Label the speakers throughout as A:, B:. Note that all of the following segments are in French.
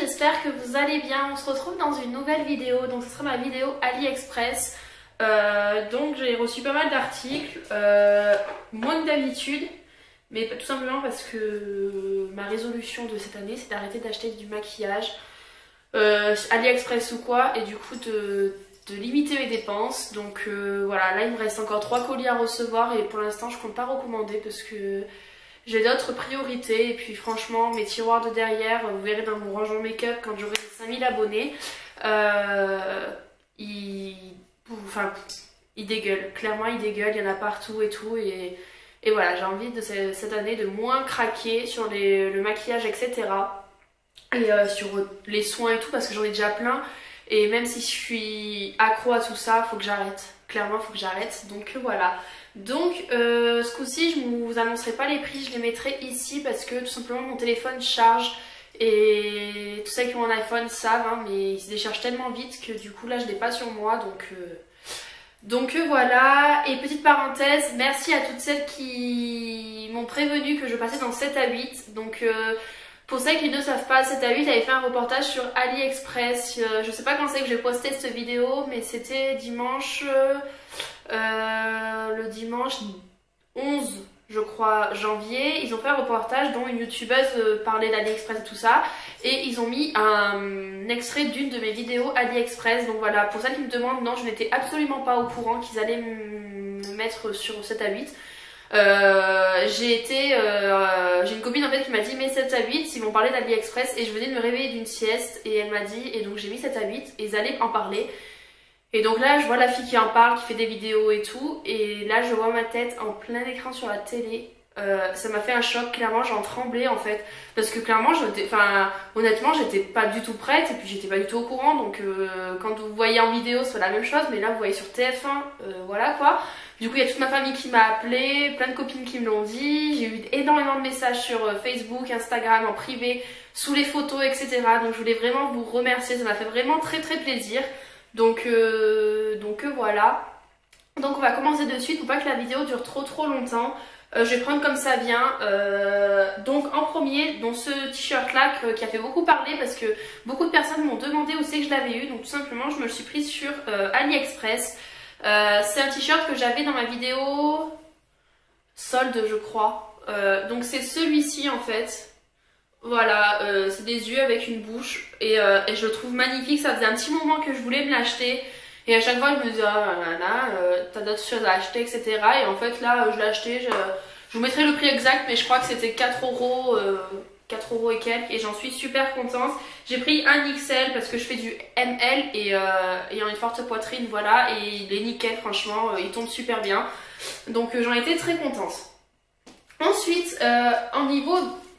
A: j'espère que vous allez bien. On se retrouve dans une nouvelle vidéo, donc ce sera ma vidéo AliExpress. Donc j'ai reçu pas mal d'articles, moins que d'habitude, mais tout simplement parce que ma résolution de cette année c'est d'arrêter d'acheter du maquillage AliExpress ou quoi, et du coup de limiter mes dépenses. Donc voilà, là il me reste encore 3 colis à recevoir et pour l'instant je compte pas recommander parce que j'ai d'autres priorités. Et puis franchement mes tiroirs de derrière, vous verrez dans mon rangement make-up quand j'aurai 5000 abonnés, ils dégueulent, clairement ils dégueulent, il y en a partout et tout, et voilà, j'ai envie de cette année de moins craquer sur le maquillage, etc. Et sur les soins et tout, parce que j'en ai déjà plein. Et même si je suis accro à tout ça, faut que j'arrête. Clairement, faut que j'arrête. Donc voilà. Donc ce coup-ci, je ne vous annoncerai pas les prix, je les mettrai ici parce que tout simplement mon téléphone charge. Et tous ceux qui ont un iPhone savent, hein, mais il se décharge tellement vite que du coup là je l'ai pas sur moi. Donc voilà. Et petite parenthèse, merci à toutes celles qui m'ont prévenu que je passais dans 7 à 8. Donc pour celles qui ne savent pas, 7 à 8 j'avais fait un reportage sur AliExpress. Je sais pas quand c'est que j'ai posté cette vidéo, mais c'était dimanche, le dimanche 11 je crois janvier. Ils ont fait un reportage dont une youtubeuse parlait d'AliExpress et tout ça, et ils ont mis un extrait d'une de mes vidéos AliExpress. Donc voilà, pour celles qui me demandent, non, je n'étais absolument pas au courant qu'ils allaient me mettre sur 7 à 8. J'ai une copine en fait qui m'a dit mais 7 à 8 ils vont parler d'AliExpress, et je venais de me réveiller d'une sieste et elle m'a dit, et donc j'ai mis 7 à 8 et ils allaient en parler. Et donc là je vois la fille qui en parle, qui fait des vidéos et tout, et là je vois ma tête en plein écran sur la télé. Ça m'a fait un choc, clairement j'en tremblais en fait, parce que clairement honnêtement j'étais pas du tout prête, et puis j'étais pas du tout au courant. Donc quand vous voyez en vidéo c'est la même chose, mais là vous voyez sur TF1, voilà quoi. Du coup il y a toute ma famille qui m'a appelé, plein de copines qui me l'ont dit, j'ai eu énormément de messages sur Facebook, Instagram, en privé, sous les photos, etc. Donc je voulais vraiment vous remercier, ça m'a fait vraiment très très plaisir. Donc voilà. Donc on va commencer de suite pour pas que la vidéo dure trop longtemps. Je vais prendre comme ça vient. Donc en premier, donc ce t-shirt là qui a fait beaucoup parler parce que beaucoup de personnes m'ont demandé où c'est que je l'avais eu. Donc tout simplement je me le suis prise sur AliExpress. C'est un t-shirt que j'avais dans ma vidéo solde je crois. Donc c'est celui-ci en fait. Voilà, c'est des yeux avec une bouche, et je le trouve magnifique. Ça faisait un petit moment que je voulais me l'acheter, et à chaque fois je me disais t'as d'autres choses à acheter, etc. Et en fait là je l'ai acheté. Je vous mettrai le prix exact, mais je crois que c'était 4 euros, 4 euros et quelques, et j'en suis super contente. J'ai pris un XL parce que je fais du ML et ayant une forte poitrine, voilà, et il est nickel, franchement, il tombe super bien. Donc j'en étais très contente. Ensuite, en niveau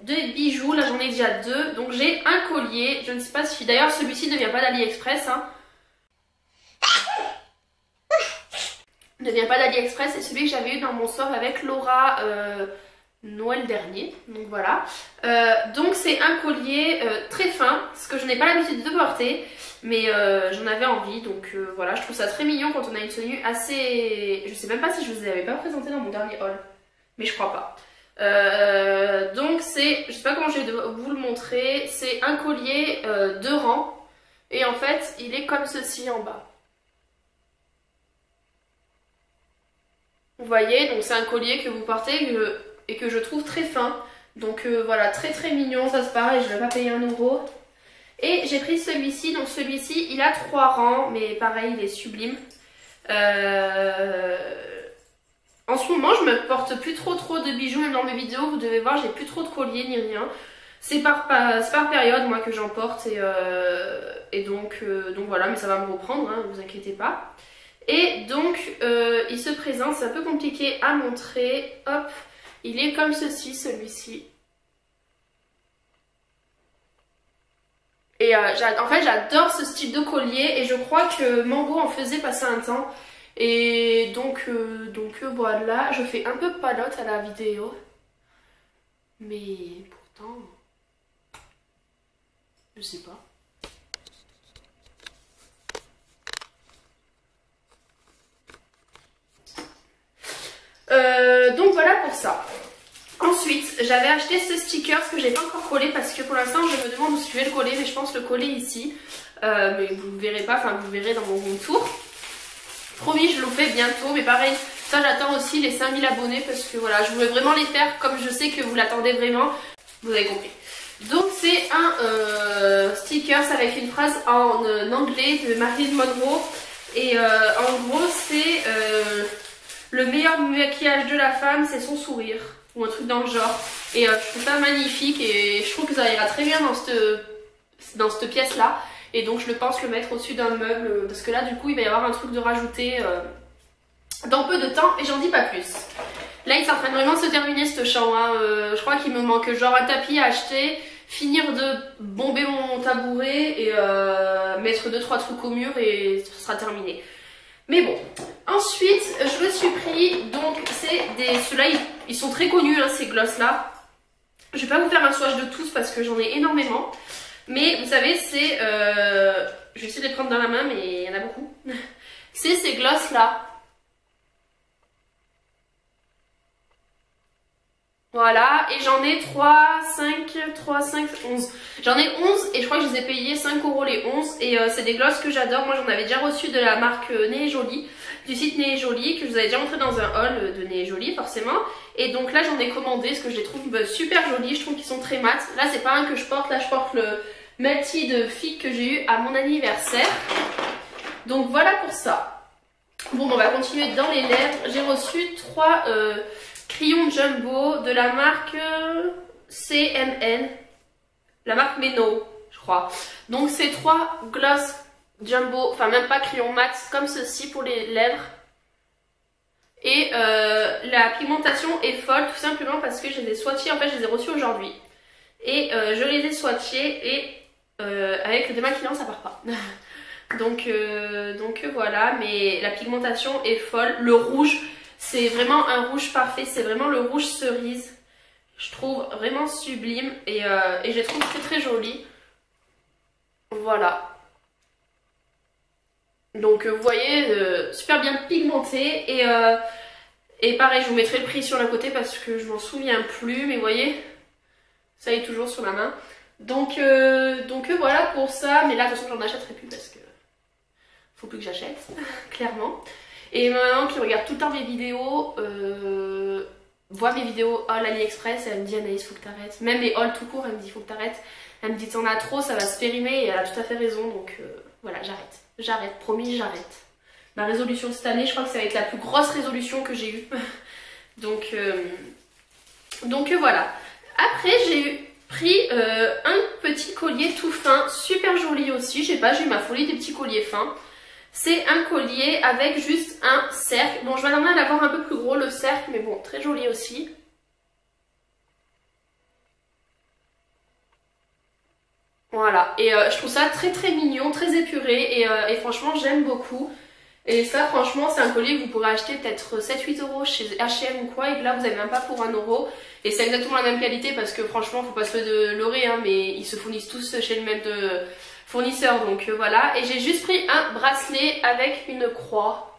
A: de bijoux, là j'en ai déjà 2. Donc j'ai un collier, je ne sais pas si, d'ailleurs celui-ci ne vient pas d'AliExpress, hein. Ne vient pas d'AliExpress, c'est celui que j'avais eu dans mon sort avec Laura Noël dernier. Donc voilà. Donc c'est un collier très fin, ce que je n'ai pas l'habitude de porter, mais j'en avais envie. Donc voilà, je trouve ça très mignon quand on a une tenue assez... Je sais même pas si je vous avais pas présenté dans mon dernier haul, mais je crois pas. Donc c'est, je sais pas comment je vais vous le montrer, c'est un collier 2 rangs, et en fait il est comme ceci en bas. Vous voyez, donc c'est un collier que vous portez et que je trouve très fin. Donc voilà, très mignon, ça c'est pareil, je vais pas payer 1 euro. Et j'ai pris celui-ci, donc celui-ci il a 3 rangs, mais pareil il est sublime. En ce moment, je me porte plus trop de bijoux, même dans mes vidéos, vous devez voir, j'ai plus trop de colliers ni rien. C'est par période, moi, que j'en porte, et donc voilà, mais ça va me reprendre, hein, ne vous inquiétez pas. Et donc, il se présente, c'est un peu compliqué à montrer, hop, il est comme ceci, celui-ci. Et en fait, j'adore ce style de collier, et je crois que Mango en faisait passer un temps. Et donc voilà, je fais un peu palote à la vidéo, mais pourtant, je sais pas. Donc voilà pour ça. Ensuite, Ensuite, j'avais acheté ce sticker que j'ai pas encore collé parce que pour l'instant je me demande où je vais le coller, mais je pense le coller ici. Mais vous ne verrez pas, enfin vous verrez dans mon room tour. Promis, je le fais bientôt, mais pareil, ça j'attends aussi les 5000 abonnés parce que voilà, je voulais vraiment les faire comme je sais que vous l'attendez vraiment. Vous avez compris. Donc c'est un sticker avec une phrase en anglais de Marilyn Monroe. Et en gros c'est le meilleur maquillage de la femme c'est son sourire. Ou un truc dans le genre. Et je trouve ça magnifique et je trouve que ça ira très bien dans cette pièce là. Et donc je pense le mettre au-dessus d'un meuble parce que là du coup il va y avoir un truc de rajouter dans peu de temps et j'en dis pas plus. Là il est en train de vraiment se terminer ce champ, hein. Je crois qu'il me manque genre un tapis à acheter, finir de bomber mon tabouret et mettre 2-3 trucs au mur et ce sera terminé. Mais bon, ensuite je me suis pris, donc c'est des, ceux-là ils sont très connus hein, ces glosses là. Je vais pas vous faire un swatch de tous parce que j'en ai énormément. Mais vous savez c'est, je vais essayer de les prendre dans la main mais il y en a beaucoup. C'est ces glosses là. Voilà, et j'en ai 11. J'en ai 11 et je crois que je les ai payés 5 € les 11. Et c'est des glosses que j'adore. Moi j'en avais déjà reçu de la marque Nez et Joli, du site Nez et Joli, que je vous avais déjà montré dans un haul de Nez et Joli forcément. Et donc là j'en ai commandé parce que je les trouve super jolis, je trouve qu'ils sont très mat. Là c'est pas un que je porte, là je porte le Melty Fig que j'ai eu à mon anniversaire. Donc voilà pour ça. Bon on va continuer dans les lèvres. J'ai reçu 3... crayons jumbo de la marque CMN, la marque Meno, je crois. Donc c'est 3 gloss jumbo, enfin même pas crayon mat, comme ceci pour les lèvres. Et la pigmentation est folle tout simplement parce que je les ai swatchés, en fait je les ai reçus aujourd'hui. Et je les ai swatchés et avec le démaquillant ça part pas. donc voilà, mais la pigmentation est folle. Le rouge, c'est vraiment un rouge parfait, c'est vraiment le rouge cerise. Je trouve vraiment sublime et je les trouve très joli. Voilà. Donc vous voyez, super bien pigmenté et pareil, je vous mettrai le prix sur le côté parce que je m'en souviens plus, mais vous voyez, ça est toujours sur la main. Donc voilà pour ça, mais là de toute façon j'en achèterai plus parce que faut plus que j'achète, clairement. Et ma maman qui regarde tout le temps mes vidéos, voit mes vidéos haul AliExpress et elle me dit Anaïs faut que t'arrêtes. Même les hauls tout court elle me dit faut que t'arrêtes. Elle me dit t'en as trop, ça va se périmer et elle a tout à fait raison donc voilà j'arrête. J'arrête, promis j'arrête. Ma résolution cette année je crois que ça va être la plus grosse résolution que j'ai eue. donc voilà. Après j'ai pris un petit collier tout fin, super joli aussi. Je sais pas, j'ai eu ma folie des petits colliers fins. C'est un collier avec juste un cercle. Bon, je vais en avoir un peu plus gros le cercle, mais bon, très joli aussi. Voilà, et je trouve ça très mignon, très épuré, et franchement, j'aime beaucoup. Et ça, franchement, c'est un collier que vous pourrez acheter peut-être 7-8 € chez H&M ou quoi, et que là, vous n'avez même pas pour 1 €. Et c'est exactement la même qualité, parce que franchement, faut pas se leurrer, hein, mais ils se fournissent tous chez le même fournisseur, donc voilà. Et j'ai juste pris un bracelet avec une croix.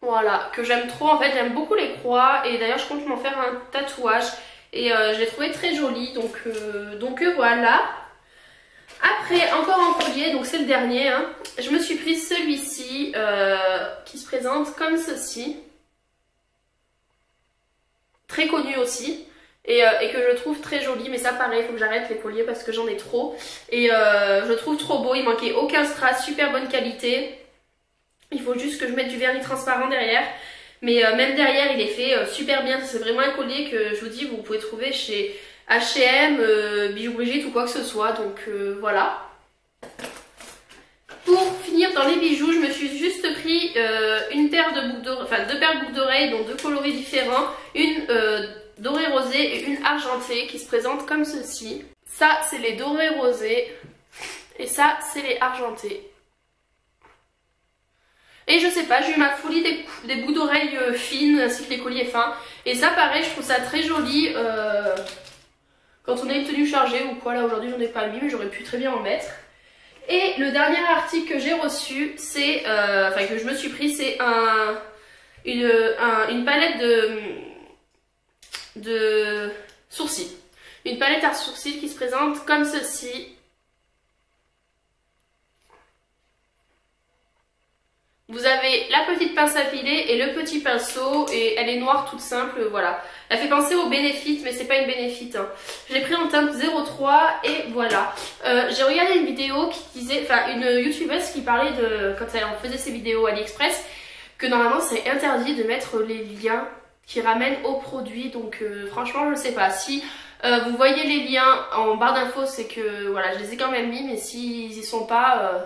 A: Voilà, que j'aime trop, en fait, j'aime beaucoup les croix, et d'ailleurs, je compte m'en faire un tatouage. Et je l'ai trouvé très joli, donc voilà. Après, encore un collier, donc c'est le dernier, hein. Je me suis pris celui-ci qui se présente comme ceci. Très connu aussi. Et que je trouve très joli, mais ça pareil, il faut que j'arrête les colliers parce que j'en ai trop. Et je le trouve trop beau, il manquait aucun strass, super bonne qualité. Il faut juste que je mette du vernis transparent derrière. Mais même derrière, il est fait super bien. C'est vraiment un collier que je vous dis, vous pouvez trouver chez H&M, Bijoux Brigitte ou quoi que ce soit. Donc voilà. Pour finir dans les bijoux, je me suis juste pris une paire de boucles d'oreilles, enfin 2 paires de boucles d'oreilles, dont 2 coloris différents. Une dorée rosée et une argentée qui se présentent comme ceci. Ça, c'est les dorés rosés. Et ça, c'est les argentés. Et je sais pas, j'ai eu ma folie des boucles d'oreilles fines ainsi que les colliers fins. Et ça pareil, je trouve ça très joli quand on a une tenue chargée ou quoi. Là aujourd'hui j'en ai pas mis mais j'aurais pu très bien en mettre. Et le dernier article que j'ai reçu, c'est, enfin que je me suis pris, c'est une palette de sourcils. Une palette à sourcils qui se présente comme ceci. Vous avez la petite pince à filer et le petit pinceau et elle est noire toute simple, voilà. Elle fait penser au Benefit mais c'est pas une Benefit. Hein. Je l'ai pris en teinte 03 et voilà. J'ai regardé une vidéo qui disait, enfin une youtubeuse qui parlait de, quand elle faisait ses vidéos AliExpress, que normalement c'est interdit de mettre les liens qui ramènent au produit. Donc franchement je ne sais pas. Si vous voyez les liens en barre d'infos, c'est que voilà, je les ai quand même mis, mais s'ils y sont pas...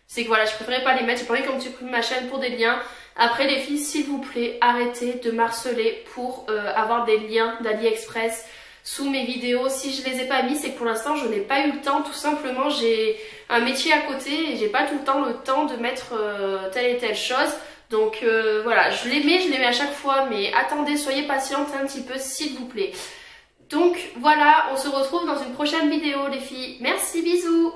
A: c'est que voilà, je préférais pas les mettre, j'ai pas envie qu'on me supprime ma chaîne pour des liens. Après les filles, s'il vous plaît, arrêtez de m'harceler pour avoir des liens d'AliExpress sous mes vidéos. Si je les ai pas mis, c'est que pour l'instant je n'ai pas eu le temps, tout simplement j'ai un métier à côté et j'ai pas tout le temps de mettre telle et telle chose. Donc voilà, je les mets à chaque fois, mais attendez, soyez patiente un petit peu s'il vous plaît. Donc voilà, on se retrouve dans une prochaine vidéo les filles. Merci, bisous.